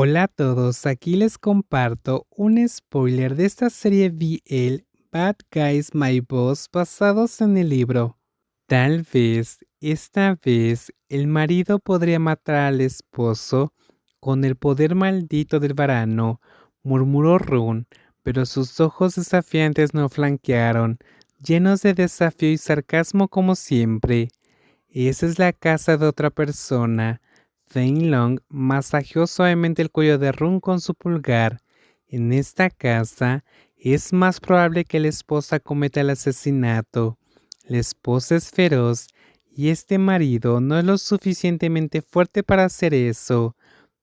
Hola a todos, aquí les comparto un spoiler de esta serie BL Bad Guys My Boss basados en el libro. Tal vez, esta vez, el marido podría matar al esposo con el poder maldito del varano, murmuró Run, pero sus ojos desafiantes no flanquearon, llenos de desafío y sarcasmo como siempre. Esa es la casa de otra persona. Fenlong masajeó suavemente el cuello de Run con su pulgar. En esta casa es más probable que la esposa cometa el asesinato. La esposa es feroz y este marido no es lo suficientemente fuerte para hacer eso.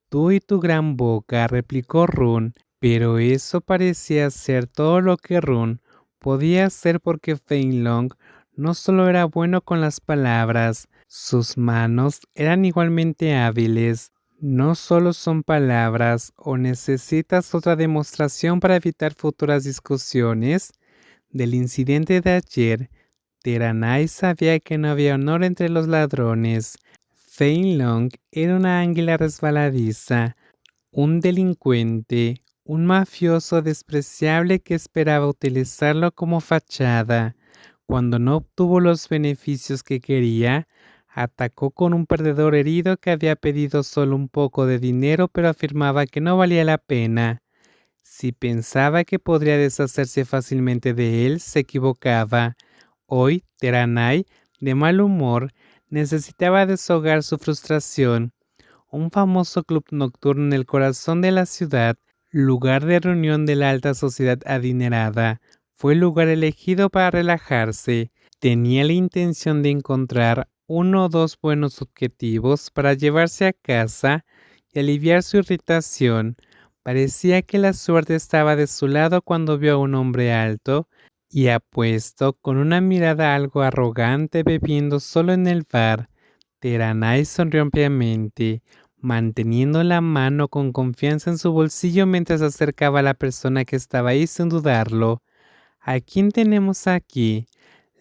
Tú y tu gran boca, replicó Run, pero eso parecía ser todo lo que Run podía hacer porque Fenlong no solo era bueno con las palabras, sus manos eran igualmente hábiles. No solo son palabras o necesitas otra demostración para evitar futuras discusiones. Del incidente de ayer, Teranai sabía que no había honor entre los ladrones. Fenlong era una águila resbaladiza, un delincuente, un mafioso despreciable que esperaba utilizarlo como fachada. Cuando no obtuvo los beneficios que quería, atacó con un perdedor herido que había pedido solo un poco de dinero pero afirmaba que no valía la pena. Si pensaba que podría deshacerse fácilmente de él, se equivocaba. Hoy, Teranai, de mal humor, necesitaba desahogar su frustración. Un famoso club nocturno en el corazón de la ciudad, lugar de reunión de la alta sociedad adinerada, fue el lugar elegido para relajarse. Tenía la intención de encontrar uno o dos buenos objetivos para llevarse a casa y aliviar su irritación. Parecía que la suerte estaba de su lado cuando vio a un hombre alto y apuesto con una mirada algo arrogante bebiendo solo en el bar. Teranai sonrió ampliamente, manteniendo la mano con confianza en su bolsillo mientras se acercaba a la persona que estaba ahí sin dudarlo. ¿A quién tenemos aquí?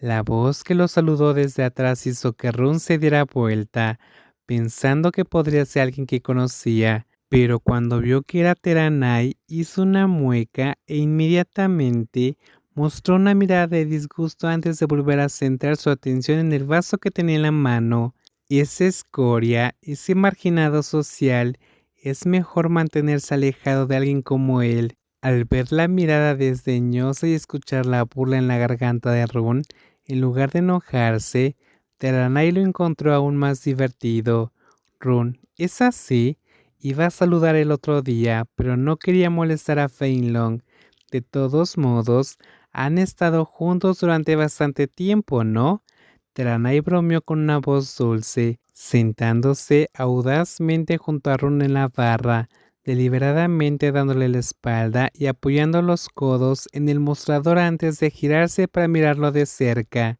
La voz que lo saludó desde atrás hizo que Run se diera vuelta, pensando que podría ser alguien que conocía, pero cuando vio que era Teranai, hizo una mueca e inmediatamente mostró una mirada de disgusto antes de volver a centrar su atención en el vaso que tenía en la mano. Esa escoria, ese marginado social, es mejor mantenerse alejado de alguien como él. Al ver la mirada desdeñosa y escuchar la burla en la garganta de Run, en lugar de enojarse, Teranai lo encontró aún más divertido. Run, ¿es así? Iba a saludar el otro día, pero no quería molestar a Fenlong. De todos modos, han estado juntos durante bastante tiempo, ¿no? Teranai bromeó con una voz dulce, sentándose audazmente junto a Run en la barra, deliberadamente dándole la espalda y apoyando los codos en el mostrador antes de girarse para mirarlo de cerca.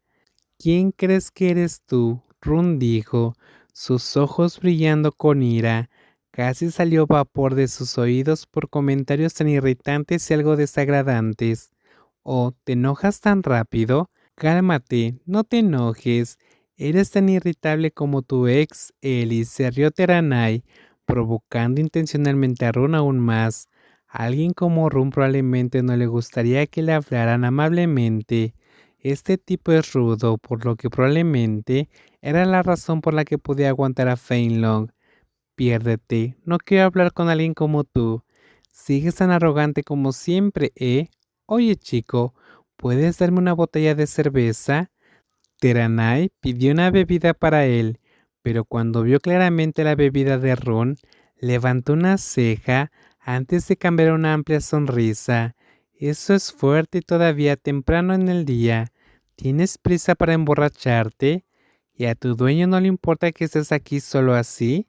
¿Quién crees que eres tú? Run dijo, sus ojos brillando con ira. Casi salió vapor de sus oídos por comentarios tan irritantes y algo desagradantes. ¿Oh, te enojas tan rápido? Cálmate, no te enojes. Eres tan irritable como tu ex, Eli, se rió Teranai, provocando intencionalmente a Run aún más. A alguien como Run probablemente no le gustaría que le hablaran amablemente. Este tipo es rudo, por lo que probablemente era la razón por la que podía aguantar a Fenlong. Piérdete, no quiero hablar con alguien como tú. Sigues tan arrogante como siempre, ¿eh? Oye, chico, ¿puedes darme una botella de cerveza? Teranai pidió una bebida para él, pero cuando vio claramente la bebida de Ron, levantó una ceja antes de cambiar a una amplia sonrisa. Eso es fuerte y todavía temprano en el día. ¿Tienes prisa para emborracharte? ¿Y a tu dueño no le importa que estés aquí solo así?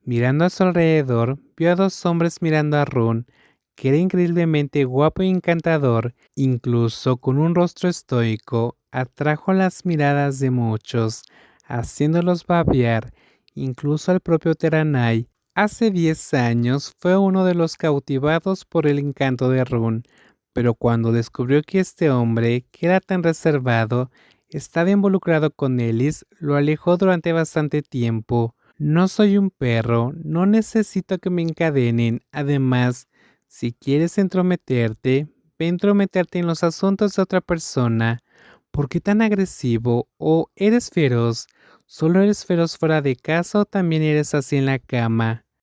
Mirando a su alrededor, vio a dos hombres mirando a Ron, que era increíblemente guapo y encantador, incluso con un rostro estoico, atrajo las miradas de muchos, haciéndolos babear, incluso al propio Teranai. Hace 10 años fue uno de los cautivados por el encanto de Ron, pero cuando descubrió que este hombre, que era tan reservado, estaba involucrado con Ellis, lo alejó durante bastante tiempo. No soy un perro, no necesito que me encadenen. Además, si quieres entrometerte, ve a entrometerte en los asuntos de otra persona. ¿Por qué tan agresivo? ¿O eres feroz? ¿Solo eres feroz fuera de casa o también eres así en la cama?